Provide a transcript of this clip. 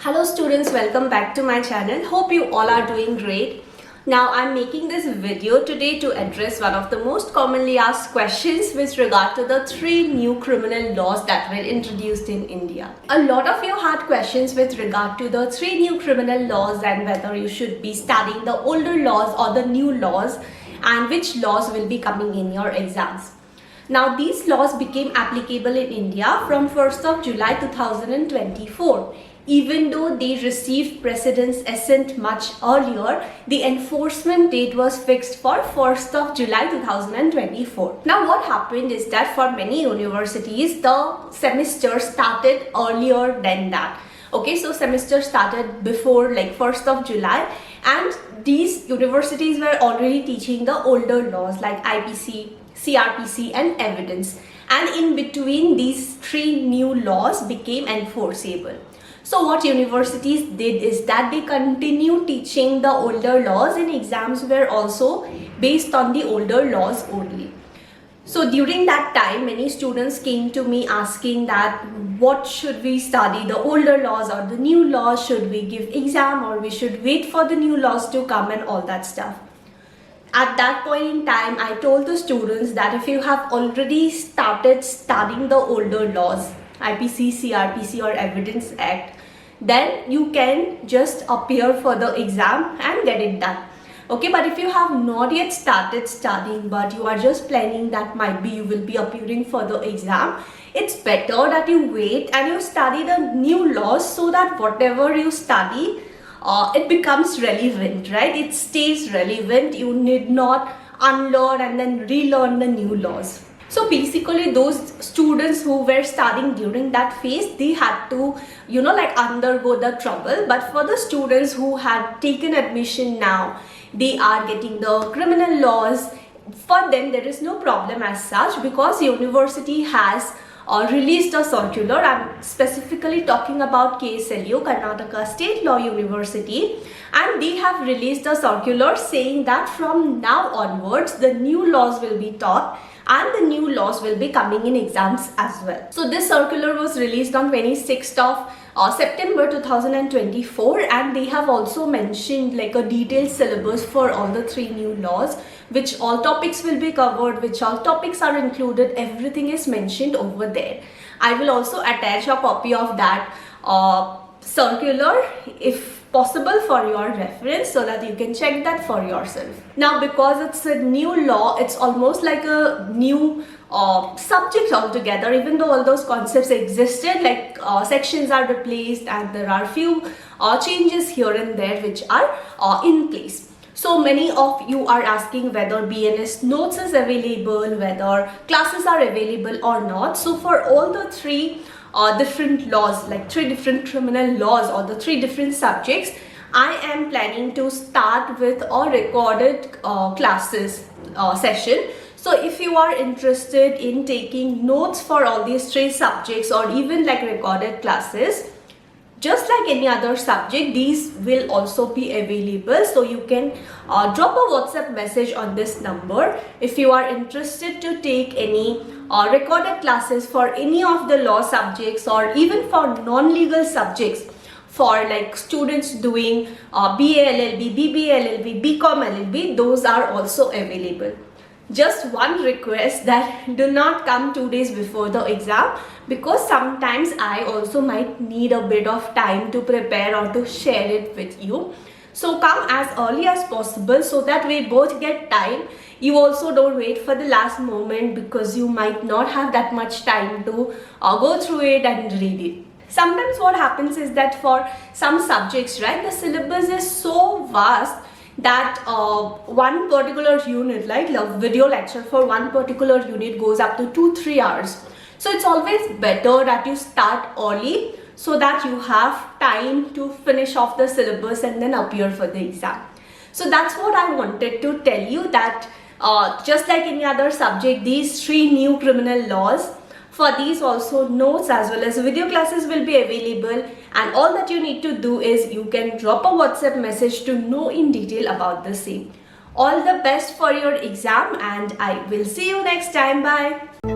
Hello students, welcome back to my channel. Hope you all are doing great. Now I'm making this video today to address one of the most commonly asked questions with regard to the 3 new criminal laws that were introduced in India. A lot of you had questions with regard to the 3 new criminal laws and whether you should be studying the older laws or the new laws and which laws will be coming in your exams. Now these laws became applicable in India from 1st of July 2024. Even though they received precedence assent much earlier, the enforcement date was fixed for 1st of July 2024. Now what happened is that for many universities, the semester started earlier than that. Okay, so semester started before like 1st of July and these universities were already teaching the older laws like IPC, CRPC and evidence. And in between, these 3 new laws became enforceable. So what universities did is that they continued teaching the older laws and exams were also based on the older laws only. So during that time, many students came to me asking that what should we study, the older laws or the new laws, should we give exam or we should wait for the new laws to come and all that stuff. At that point in time, I told the students that if you have already started studying the older laws, IPC, CRPC or Evidence Act, then you can just appear for the exam and get it done. Okay, but if you have not yet started studying but you are just planning that might be you will be appearing for the exam, it's better that you wait and you study the new laws so that whatever you study, it becomes relevant, right? It stays relevant. You need not unlearn and then relearn the new laws. So basically those students who were studying during that phase, they had to, undergo the trouble. But for the students who had taken admission now, they are getting the criminal laws. For them, there is no problem as such because university has released a circular. I'm specifically talking about KSLU, Karnataka State Law University, and they have released a circular saying that from now onwards, the new laws will be taught and the new laws will be coming in exams as well. So this circular was released on 26th of September 2024 and they have also mentioned like a detailed syllabus for all the 3 new laws, which all topics will be covered, which all topics are included, everything is mentioned over there. I will also attach a copy of that circular if possible for your reference so that you can check that for yourself. Now because it's a new law, it's almost like a new subject altogether. Even though all those concepts existed, like sections are replaced and there are few changes here and there which are in place. So many of you are asking whether BNS notes is available, whether classes are available or not. So for all the 3 different laws, like 3 different criminal laws or the 3 different subjects, I am planning to start with a recorded classes session. So if you are interested in taking notes for all these 3 subjects or even like recorded classes, just like any other subject, these will also be available. So you can drop a WhatsApp message on this number if you are interested to take any recorded classes for any of the law subjects or even for non-legal subjects, for like students doing BA LLB, BBA LLB, BCom LLB, those are also available. Just one request that do not come 2 days before the exam because sometimes I also might need a bit of time to prepare or to share it with you. So come as early as possible so that we both get time. You also don't wait for the last moment because you might not have that much time to go through it and read it. Sometimes what happens is that for some subjects, right, the syllabus is so vast that one particular unit, like video lecture for one particular unit goes up to 2-3 hours. So it's always better that you start early so that you have time to finish off the syllabus and then appear for the exam. So that's what I wanted to tell you, that just like any other subject, these 3 new criminal laws, for these also notes as well as video classes will be available, and all that you need to do is you can drop a WhatsApp message to know in detail about the same. All the best for your exam and I will see you next time. Bye.